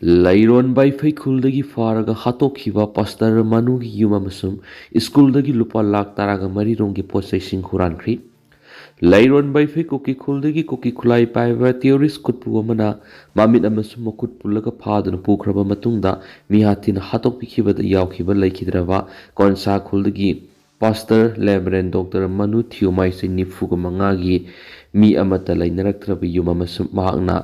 Lairon by Fakulagi Faraga Hatokiva Pastor Manugi Yumamasum, Skuldagi Lupa Lakh Taraga Marirongi possessing Hurankri. Lairon by Fakuki Kuldagi Kuki Kulai Paiva theories could Puamana, Mamit Amasum could Pulaga Padan Pukraba Matunda, Mihatin Hatokiva the Yaukiva Lakidrava, Konsa Kuldagi, Pastor Lebren Doctor Manu Thiumaisi Nifugamangagi. Mi amata lainaraktrabi yumamasum mahakna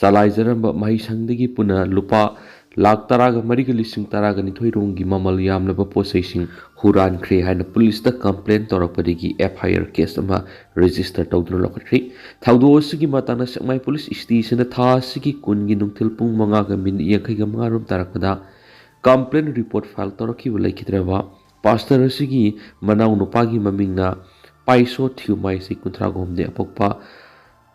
salaizaramba mahisangdagi puna lupa lakh taraga mariga lising taraga nithoironggi mamal yamlaba posaising hurankre haina police da complaint torakpadagi FIR case ama register tawduna lokhatri thawdo sigi matana sakmai police station da tha sigi kungi nungthil pung manga ga min yakai ga mangarum tarakpada complaint report file toraki laikhidrawa pastor sigi manau nupagi mamingna Paiso Thiumai si Kuntragom de Apokpa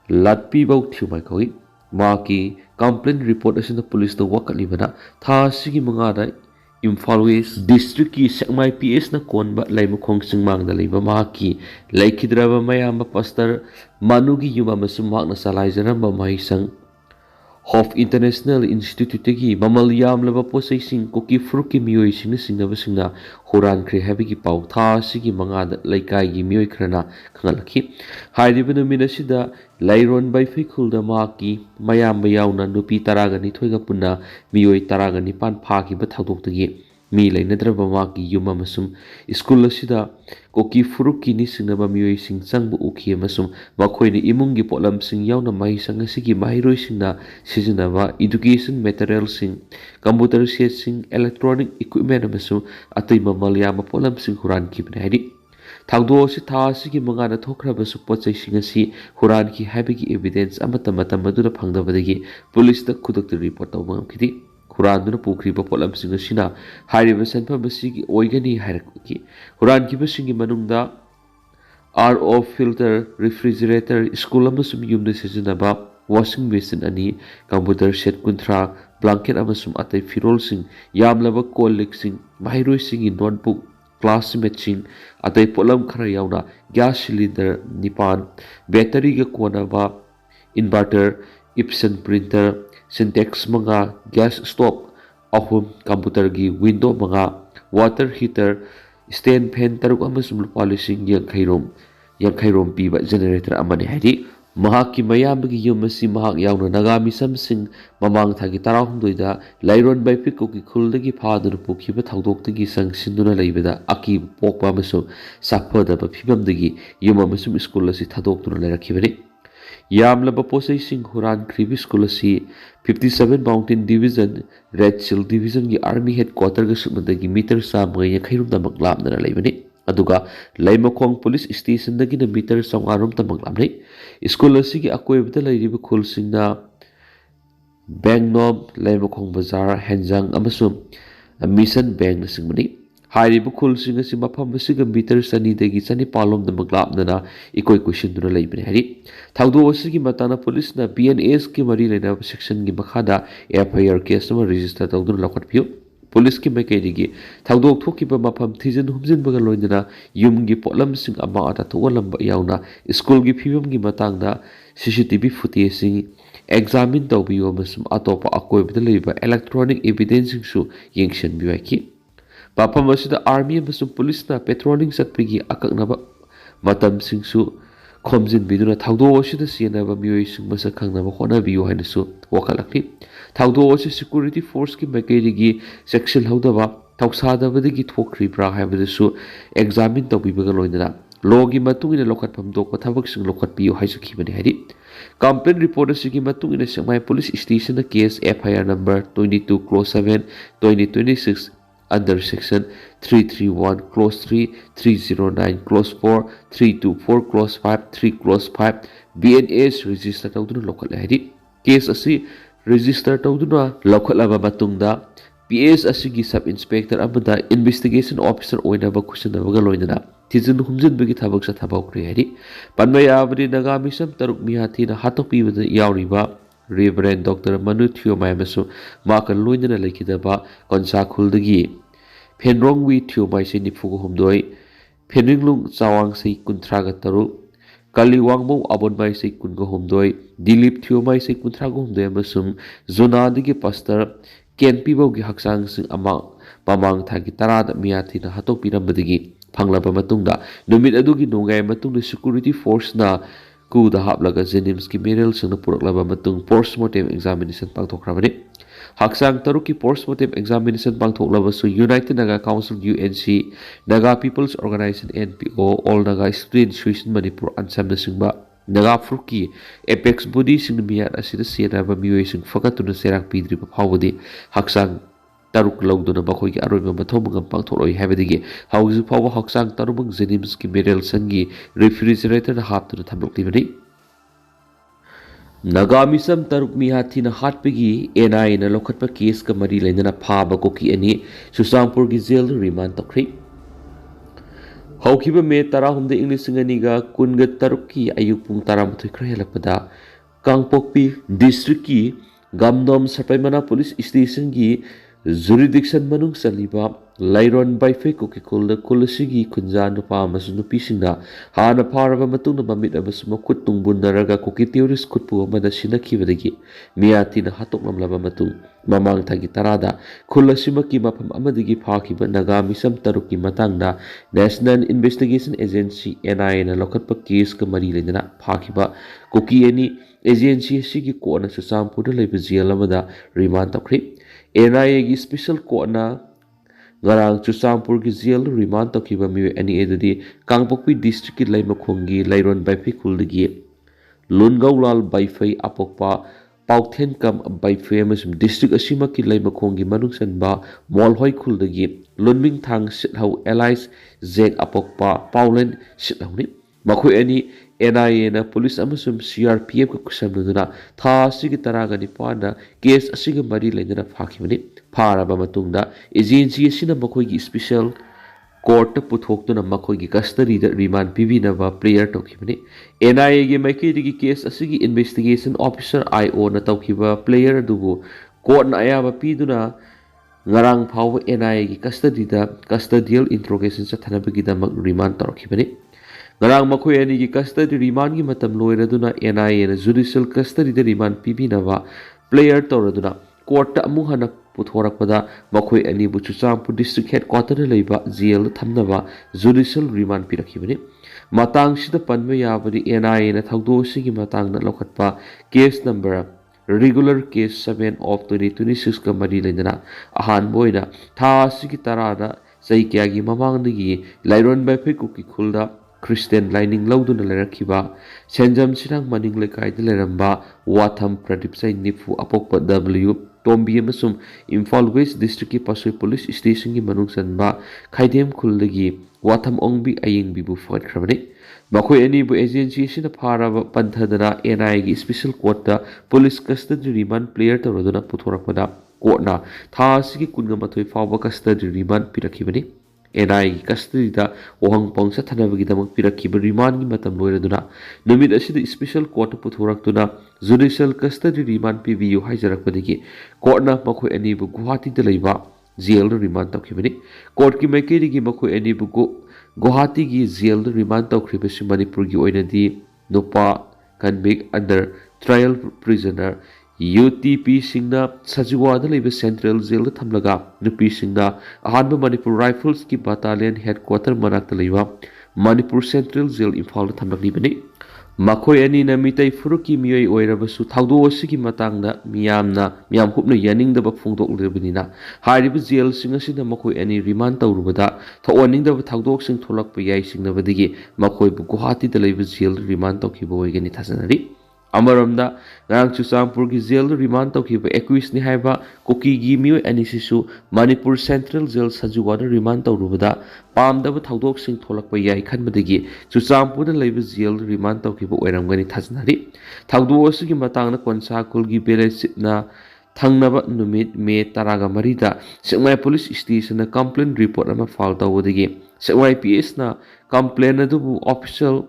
Latpi Bau Thiumai Koi Maki complaint report as in the police the Wakalibana Tha Sigi Mangada Imphal West District ki Sakmai PS na Konba Laimukong Singmang the Labor Maki Laikidrava Mayamba Pastor Manugi Yuma Masumak na Salaisanamba Mahisang Hof International Institute ki mamal yam laba posaising koki fruki miyoi sing sinabasingna horan kre habigi pau tha sigi manga laikai gi miyoi krana khangalaki haidibana minasida lairon by fikul da maki mayam bayauna nupi taraga ni thoiga punna miyoi taraga ni pan phaki ba thadok mi lainadraba maki yuma masum school asida koki fruki ni sinaba miyoi sing changbu ukhi masum makhoi imungi polam sing yauna mai sang sigi mairoi singna sijinaba education materials sing computer set sing electronic equipment masum atoi mamalya ma polam sing huran ki bnai thangdo si tha sigi manga na thokraba su pochai sing asi huran ki habigi evidence amata mata madura phangdabadagi police da khudok report tawbam khidi Huran Pukri Polam Singasina, Harry Senpa Basigi Oigani Haraki, Huran Kibasingi Manunda, RO filter, refrigerator, Skulamasum Yum Seasonaba, washing basin ani, computer set kuntra, blanket Amasum Ate Firol Sing, Yam Lava Kolik Sing, Mahiro Sing in notebook, class matching, Ate Polam Karayauna, gas cylinder, Nipan, battery Gakonava, inverter, Epson printer, syntax mga gas stove ahum computer gi window mga water heater stand fan taruk amasum polishing yang khairom piba generator amani hadi mahaki mayambagi yumasi mahak yauna nagami samsing mamang thagi tarahumdoida lairon by pikoki khuldagi phadun pukhiba thawdoktagi sangsinduna leibada aki pokpa masu saphada ba phibamdagi yuma masum school asi thadoktura lerakhibani Yamlaba possessing Huran Kribi School asi 57 Mountain Division Red Shield Division ki Army Headquarter ga sumandagi meter sa mga yakhirum da maglam na laibani aduga Laimakong Police Station dagi na meter sa ngarum ta maglam ni school asi ki akoy bita lairiba khulsing na Bangnom Laimakong Bazaar Henjang amasum Mission Bank na singmani Hairibu khulsing asi mafam asiga meter sani dagi sani palom da maglap na ikoi question duna laibani hari thawdo asigi matana police na BNS ki mari lena section gi makhada FIR case ma register tawduna lakhat phiu police ki makai gi thawdo thoki ba mafam thijin humjin baga loindana yum gi polam sing ama ata thogalam ba yauna school gi phibam gi matang da CCTV footage sing examine tawbiyo masum atopa akoi bida leiba electronic evidence su yengshan biwaki Papa masida army amasum police na patrolling satpigi akaknaba matam singsu khomjin biduna thawdo asida sienaba miyoi sing masa khangnaba hona biyo hainasu wakalakni thawdo asi security force ki makerigi section hawdaba thawsadabadagi thokri bra haibadasu examine tawbibaga loindana logi matungina lokhatpam dokpa thabak sing lokhat biyo haisukibani hari complaint report asigi matungina Sangmai police station na case FIR number 22 close 7 2026 under section 331 clause 3 309 clause 4 324 clause 5 3 clause 5 BNS register tawduna local ID case asi register tawduna local aba matungda PS asigi sub inspector amada investigation officer oina ba kushana baga loinana tizin humjin bagi thabak sa thabak ri ID panmaya abri nagami sam taruk mihathi na hatopi bada yauriba Reverend Dr. Manu Thiumai masu makan loinana laikidaba konsa khuldagi Phenrong wi Thiumai se nifugu humdoi Phenringlung chawang se kuntraga taru Kali Wangbo Abon Mai Sei Kungo Homdoi, Dilip Theo Mai Sei Kuntrago Homdoi Amasum, Zona Digi Pastor, Ken Pibo Gi Haksang Sing Amang, Pamang Thagi Tarada Miatina Hatok Pinambadigi, Panglapa Matunda, Numit Adugi Nungai Matung the Security Force na Ku the Haplaga Zenimski Miral Singapore Lava Matung Postmortem Examination Hatkhraba Haksang Taruki Postmortem Examination Hatkhraba so United Naga Council UNC, Naga People's Organization NPO, All Naga Student Association Manipur Ansam Singba, Naga Fruki, Apex Body Singmia Asida Sierra Muation Fakatuna Serak Pidri Pavodi, Haksang Taruk Logduna Bakoki Aruma Matomagam Pangtoi Havidi, Houses Power Haksang Tarumang Zenimski Miral Sangi, refrigerator half to the Tabuk Tivity. Nagamisam Taruk Mihatina Hatpigi, NI in a Lokatpa case Kamari Lena Paba Koki any, Susampur Gizel, Remand to Creep. Haukiba me Tarahum the English Singaniga, Kunga Taruki, Ayupung Taramatu Krelapada, Kangpokpi, Districti, Gamdom Sapaimana Police Station Gi, Jurisdiction Manung Saliba, Lyron by Fekoki Kulda Kulasigi, Kunzan Pamas Nupisina, Hana Parava Matuna Mamit of a Smokutung Bundaraga Koki theories Kupu Madashina Kivadigi, Miatina Hatok Lava Matung, Mamang Tagitarada, Kulasimaki Mapam Amadigi Paki, but Nagamisam Taruki Matanga, National Investigation Agency, NI and a local case Kamarilina, Pakiba, Koki any agency Sigi Kona Susam Puda Levizialamada, Remand of Creep. NIA Special Kona Garang Chusampur Gizel Remand to Kiba Mu any Edadi Kangpokpi District Laimakongi Lyron by Pikuligi Lungaulal by Fay Apokpa Paukten Kam by famous District Ashimaki Laimakongi Manuksanba Molhoi Kuldagi Lunming Tang Sithau Allies Zeg Apokpa Paulen Sithauni Maku any NIA na police amasum CRPF ka kusamnuna tha sigi taraga nipana case asiga mari lengana phakibani pharaba matungda agency asina makhoi special court puthokna makhoi custody da remand pibina ba prayer tokibani NIA ge maiki gi case asigi investigation officer IO na tawkiba player dubu court na ayaba piduna ngarang phaw NIA gi custody da custodial interrogation sa thanabagi da remand torkibani Garang Makoi any custody remand gi matam loiraduna NIA and judicial custody the remand pibinava player toraduna court amuhana puthorakpada Makoi any Buchusampu district headquarter leiba jail thamnava judicial remand pirakibani matang sida panme yabadi NIA and thagdo sigi matang na lokatpa case number regular case 7 of 2026 ka mari lendana ahan boina tha sigi tarada saikya gi mamang nigi Lyron by Pekuki Kulda Christian lining Lauduna Lerakiba, Senjam Sirang Maning Lekai de Leramba, Watham Pradipsai Nifu Apokpa W, Tombi Masum, Imphal West District Pasui Police Station Manung Sanba, Kaidem Kuldagi, Watham Ongbi Aying Bibu Hatkhraba. Makoi any agency in a para Panthadana, NIA Special Quota, Police Custody Remand Player to Rodona Putorapada, Kotna, Tasiki Kungamatoi Fawa Custody Remand Pirakibani. NI custody da ohang pongsa thanabagi damak pirakiba remand gi matam loiraduna numit asida special court puthoraktuna judicial custody remand PBU haijarakpadigi court na makhoi ani bu Guwahati da leiba jail remand tawkhibani court ki maikeri gi makhoi ani bu Guwahati gi jail remand tawkhribesu Manipur gi oinadi nopa convict under trial prisoner UTP Singna Sajiwada Liba Central Jail Thamlaga Nupi Singna Ahanba Manipur Rifles ki Battalion Headquarter Manakta Liba Manipur Central Jail Imphal Thamlagni Bani Makoi ani na Meetei-kuki miyoi oirabasu thagdo asigi matangda miyam hupna yaning da phungdok lebinina hariba jail singa sina makoi ani remand tawrubada thawaning da thagdok sing tholakpa yai singna badigi makoi bu Guwahati da leiba jail remand tawkiba oigani thasanari Amaramda Ngang Chusampur ki jail remand tawkiba 21 ni haiba Kuki gi miyoi ani sisu Manipur Central Jail Sajuwada remand tawrubada pamdaba thagdok sing tholakpa yai khanbadagi Chusampur da leiba jail remand tawkiba oiramgani thasanari thagdo asigi matangna konsa kulgi bele sipna thangnaba numit me taraga marida Sekmai Police Station na complaint report ama file tawdagi Sekmai PS na complaint adubu official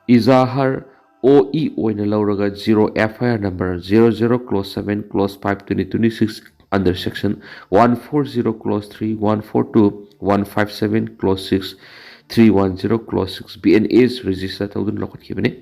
Izahar OE oina lauraga 0 FIR number 00 clause 7 clause 5 2026 under section 140 clause 3 142 157 clause 6 310 clause 6 BNAs register tawdun lokhatkibani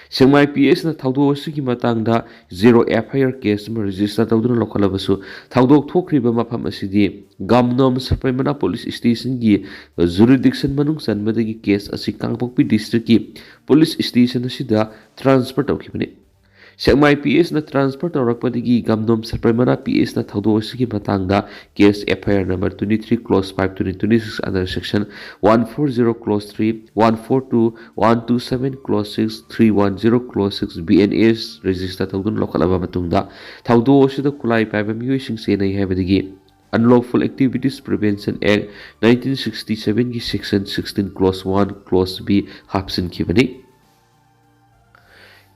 Sengmai PS na thawdo asigi matangda 0 FIR case ma register tawdun lokhalabasu thawdok thokriba mafam asidi Gamnom Saprimana Police Station gi jurisdiction manung sanmadagi case asi Kangpokpi district ki police station asida transfer tawkibani Sengmai PS na transfer tawrakpadagi Gamnom Saprimana PS na thawdo asigi matangda case FIR number 23 clause 5 2026 under section 140 clause 3 142 127 clause 6 310 clause 6 BNAs register tawdun lokhalaba matungda thawdo asida kulai paiba miyoi sing senai habadagi Unlawful Activities Prevention Act 1967 की section 16 clause 1 clause B hapsin kibani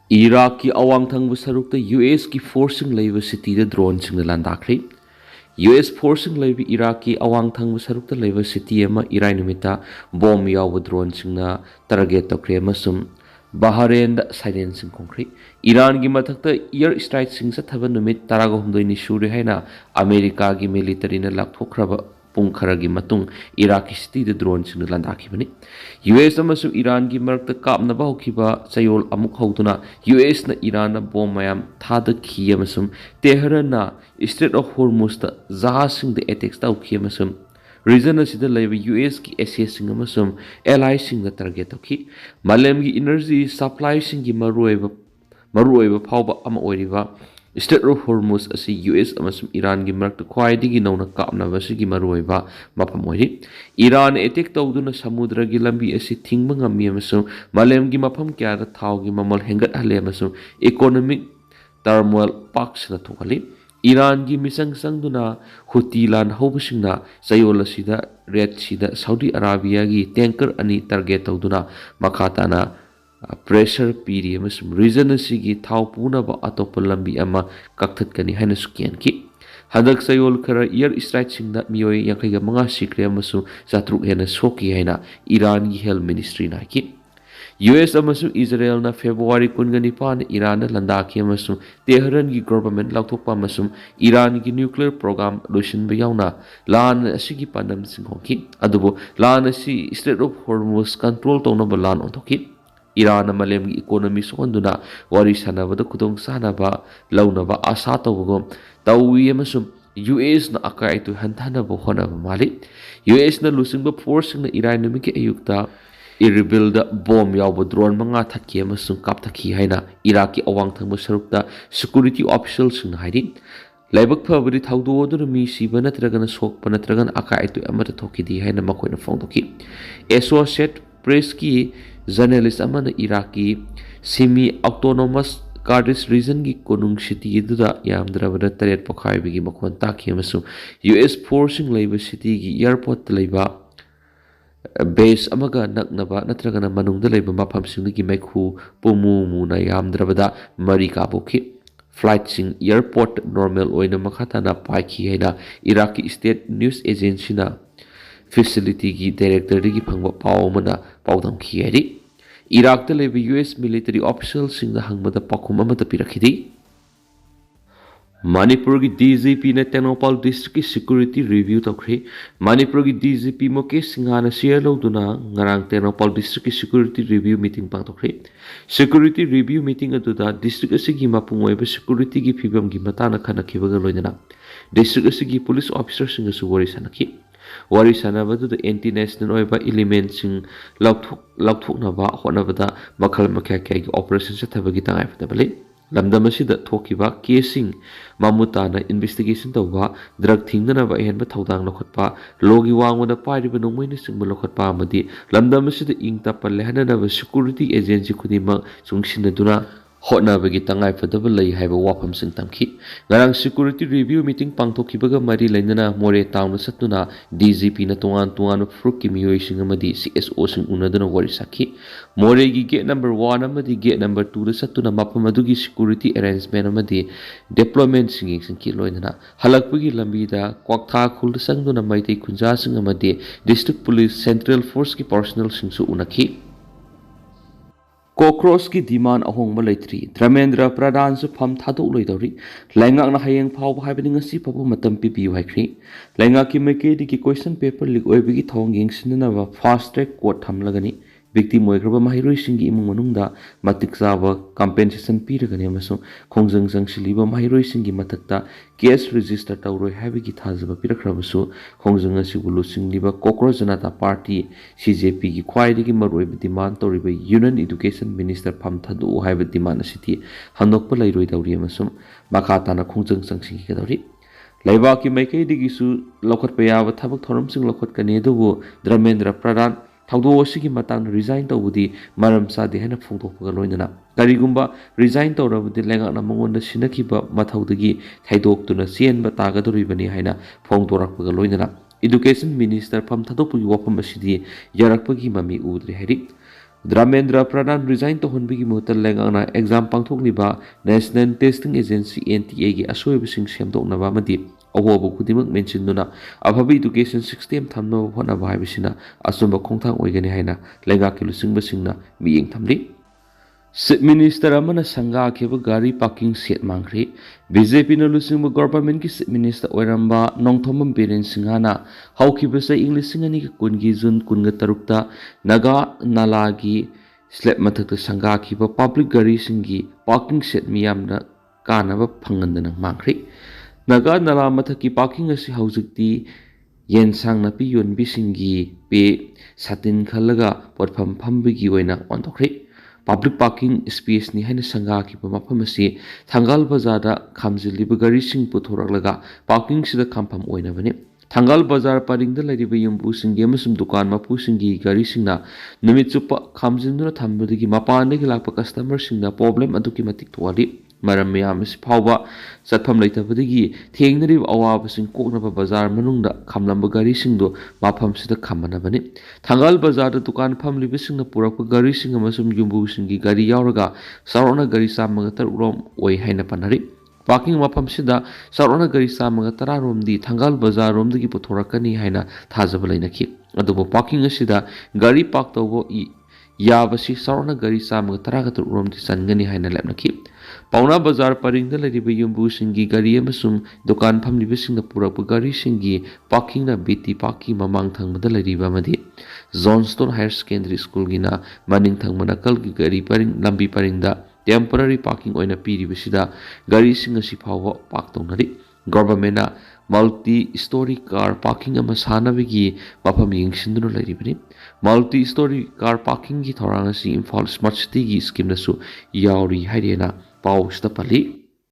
Iraq की awang thangbu sarukta US की forcing labor city da drone sing Landakhre US forcing labor Iraq की awang thangbu sarukta labor city ama irai numita bomb yaw drone sing na target tokre masum Bahrain da silence sing konkre Iran gi mathakta air strike sing sa thaba numit taraga humdoi ni suri haina America gi military na Lakh pung khara gi matung Iraq city da drone sing landakhi bani US amasu Iran gi marakta kapna ba hokiba chayol amuk hauduna US na Iran na bomb mayam thada khi amasum Tehran na Strait of Hormuz da jahaz sing da attacks ta khi amasum Reason asida laiba US ki SS sing amasum allies sing na target tokhi malem gi energy supply sing gi maruoiba phawba ama oiriba Strait of Hormuz asi US amasum Iran gi marakta khwaidigi nona kapna basigi maruoiba mapam oiri Iran attack tawduna samudra gi lambi asi thingba ngami amasum malem gi mapam kya da thaw gi mamal hengat hale amasum economic turmoil paks na thokali Iran gi misang sangduna Houthi lan hobusingna sayol asida Red Sea da Saudi Arabia gi tanker ani target tawduna makhatana pressure piri amasum region asigi thaw puna ba atopal lambi ama kakthat kani haina sukian ki hadak sayol khara air strike singda miyoi yankaiga manga sikre amasum satruk hena soki haina Iran gi health ministry na ki US amasung Israel na February 19 Iran na landakhi amasung Tehran gi government lauthokpa amasung Iran gi nuclear program loisinba yauna lan asigi panam singhokhi adubo lan asi Strait of Hormuz control tawna lan ontokhi Iran na malem gi economy sonduna wari sanabada Khudong sanaba launaba asa tawgo tawi amasung US na akai tu hantana bo hona mali US na lusingba force na Iran na miki ayukta Irbil da bomb yaw drone manga thakki amasung kap thakki haina Iraqi awang thangba sarukta security officials sing haidi laibak phabri thawdo dur mi siba natragana sokpa natragana akai tu amata thoki di haina makoina phongdoki Associated Press ki journalist amana Iraqi semi autonomous Kurdish region ki konung city duda yamdrabada taret pokhai bigi makon takhi amasung US forcing labor city ki airport laiba base amaga naknaba natragana manungda laiba mafam singdagi maikhu pumu muna yamdrabada mari kabokhi flight sing airport normal oina makhatana paikhi haina Iraqi state news agency na facility gi director gi phangba pawmana pawdam khi ari Iraq da laiba US military officials singda hangbada pakhum amata pirakhidi Manipur की DGP ने Tenopal district की security review तौखरे Manipur की DGP Mukesh Singha ने share लौदुना ngarang Tenopal district की security review meeting पांतौखरे security review meeting अदुदा district असigi mapungoiba security की फिबम की matana खनखिबगा लोइदना district असigi police officer सिंगा सु wari sanaki wari sanabadu anti national oiba elements sing laukthoknaba honabada makhal makha operation sathabagi tangai fatabale Lamdamasida Tokiba, casing Mamutana, investigation tauba, drug thingana by Henba Taudang Lokotpa, Logi Wang with a party with no minister Molokotpa Madi, Lamdamasida Inkta Palehana of a security agency Kudima, Sungshinaduna, Hotna Bagitangai for double lay have a wapam sintamki. Garang security review meeting Pangtokibaga Mari Lenana, More Town Satuna, DZP Natuan Tuan of Fruki Muation Amadi, CSO Sing Unadana Warisaki. Moregi gate number 1 amadi gate number 2 da satuna mapamadugi security arrangement amadi deployment singing sing kiloina halakpugi lambida kwaktha khul sangduna maitei kunja sing amadi district police central force ki personnel sing su unaki Cockroach ki demand ahong malaitri. Dramendra Pradhan su pham thadok loidori. Laingak na hayeng phau haibani ngasi phabu matam pipiu haikri. Laingak ki meke di ki question paper lik oibigi thong yeng sinana fast track court thamlagani. Victim oikraba mahiroi singi imung manungda matik chaba compensation piragani amasung khongjang jangshiliba mahiroi singi matakta case register tawroi haibigi thajaba pirakhrabasu khongjang asibu lusingliba cockroach janata party CJP gi khwaidigi maroiba demand toriba union education minister pham thadu haiba demand asiti handokpa lairoi tawri amasum makhatana khongjang jangsingi kadori Laibaki Maikei digisu Lokot Payava Tabak Thorum Sing Lokot Kanedu Dramendra Pradhan Taudo Sigi Matang resign to Woody Maram Sadi Hena Funto Pagaloina Karigumba resign to Rabudi Lenga Namon the Shinakiba Mataudagi Taidok to the Sien Bataga to Ribani Hena Fontorak Pagaloina Education Minister Pam Tadopu Wapamashidi Yarakpagi Mami Udri Herik Dramendra Pradhan resigned to Honbigi Mutal Langana exam Pangtok Liba National Testing Agency NTA gi Asoibising Shamdok Navamadi Awobo Kudimak mentioned Nuna Ababi Education System Tamno Honaba Habisina Asumba Kongtang Oigani Haina Langaki Basingna being Tamli Minister Amana Sanga Keba Gari Parking Set Mangri BJP na lusing government ki minister oiramba nongthomam peren singhana haukibasa English singani ki kungi jun kunga tarukta naga nalagi slap mathakta sanga kiba public gari singi parking set miyamna kanaba phangandana mangri naga nala mathaki parking asi haujikti yensang na pi yonbi singi pe satin khalaga potpham phambigi oina onthokri Public parking space ni haina sanga ki mafamasi Thangal Bazar da khamjiliba gari sing puthoralaga parking sida khampam oina bani Thangal Bazar paring da lariba yumbu singi amasum dukan mapu singi gari singna numit chupa khamjinduna thambadagi mapandagi lakpa customer singna problem aduki matik thwali maram yamis phawba satpham leitabadagi thengnari awaba sing koknaba bazar manungda khamlamba gari singdo mafam sida khamana bani Thangal Bazar da dukan phamliba singna purakpa gari sing amasum yumbu singi gari yauraga sarona gari samaga tarurom oi haina panari parking mafam sida sarona gari samaga tararom di Thangal Bazar rom dagi puthorakani haina thajaba lainaki adubo parking asida gari park tawbo yabasi sarona gari samaga taraga tarurom di sangani haina lepnaki Pauna Bazar paring da lariba yumbu singi gari amasum dukan phamliba singna purakpa gari singi parking na biti parking mamang thangmada lariba madi Johnston Higher Secondary School gina maning thangmana kalgi gari paring lambi paring da temporary parking oina piribasida gari singa sipawa park tongnari government na multi-story car parking ama sanabigi mafam yengshinduna laribani multi-story car parking gi thoranga si Imphal Smart City gi scheme nasu yauri hairena pau sta pali